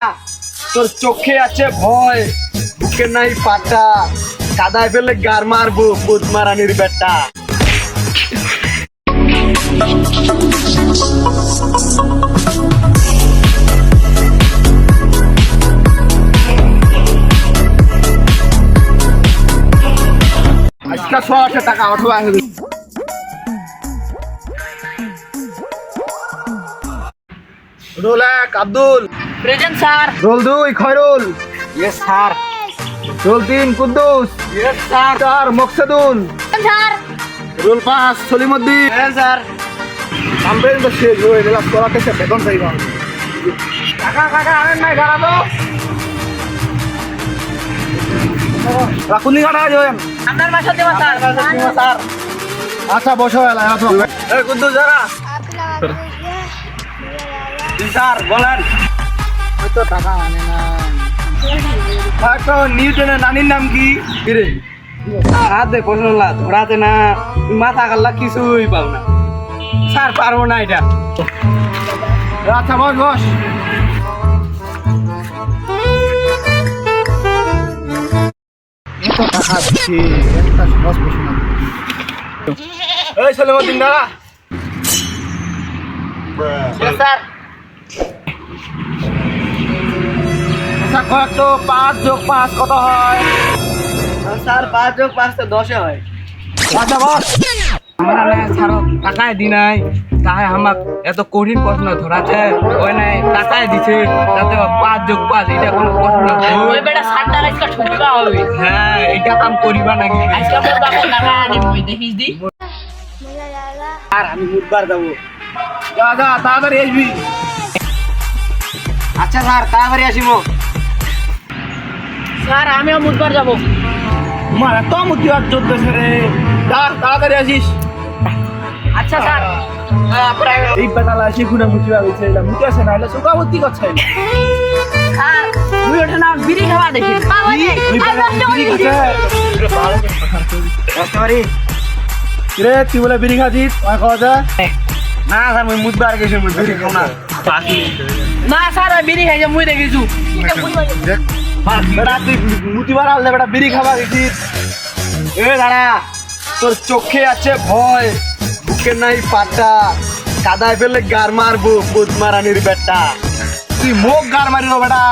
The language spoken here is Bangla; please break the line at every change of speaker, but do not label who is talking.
তোর চোখে আছে ভয়, বুকে নাই পাটা, কাদায় ফেলে গার মারবো বুধমারানির বেটা। আজকে 600 টাকা অটো আসবে। Roll 1 Abdul.
Present sir.
Roll 2 Khairul.
Yes sir.
Roll 3 Quddus.
Yes sir.
4 Maksudul.
Sir.
Roll 5 Salimuddin.
হ্যাঁ স্যার।
কাম্পেন তো শেষ হয়ে গেল, তোরাতে সে বেতন চাইবা। টাকা টাকা আনেন নাই গাড়া তো রাখুনি গাড়া জয়েন
আপনার বাসা দেবা স্যার।
স্যার আচ্ছা বসো এলা আসো। এই কুদ্দুস যারা স্যার বলেন। হয়তো টাকা আনে না। তো নিউটনের নানির নাম কি? কিরে হাত দে পছন্দ ধরাতে না, মাথা কাল্লা কিছুই পাও না। স্যার পারবো না এটা। আচ্ছা বস বস। এত টাকা দিচ্ছি, একটা সহজ প্রশ্ন। এই সলিমউদ্দিন দাঁড়া।
স্যার।
আচ্ছা কয়েক তো 5 + 5 কত হয়?
স্যার 5 + 5 তো 10 হয়।
আচ্ছা বস।
আমরা না ছাড়ো টাকায় দি নাই, তাই আমাক এত কঠিন প্রশ্ন ধরাছে, ওই নাই টাকায় দিছে যাতে 5 + 5 এটা কোনো প্রশ্ন
ওই বেটা সাতটা আজকে ঠুকবা হবে।
হ্যাঁ এটা কাম করিবা নাকি?
আজকে মোর বাবা টাকা আনি মই দেখিস দি।
আর আমি বুধবার যাবো। যা যা তাড়াতাড়ি আসবি।
আচ্ছা স্যার তাড়াতাড়ি আসিমো। স্যার আমিও বুধবার যাব।
তোমার এত মুতিবার চলতেছে রে, যা তাড়াতাড়ি আসিস।
আচ্ছা স্যার।
এই বেটালা এসে খুনে মুতিবা গেছে, এটা মুতি আছে না, এটা সুকাবর্তি করছে।
স্যার মুই ওঠে না বিড়ি খাওয়া দেখি।
এই বেটা বিড়ি খাচ্ছে। রে তুই বলে বিড়ি খাচ্ছিস, আর খাওয়া যায় না? স্যার মুই মুতবার গেছি, মুই বিড়ি খাও না।
না স্যার ওই বিড়ি খাইছে মুই দেখিছু।
বেটা তুই মুতিবার আনলে বেটা বিড়ি খাওয়া গেছিস। এ দাঁড়া, তোর চোখে আছে ভয়, বুকে নাই পাটা, কাদায় ফেলে গার মারবো বুধমারানির বেটা। তুই মুখ গার মারিব বেটা।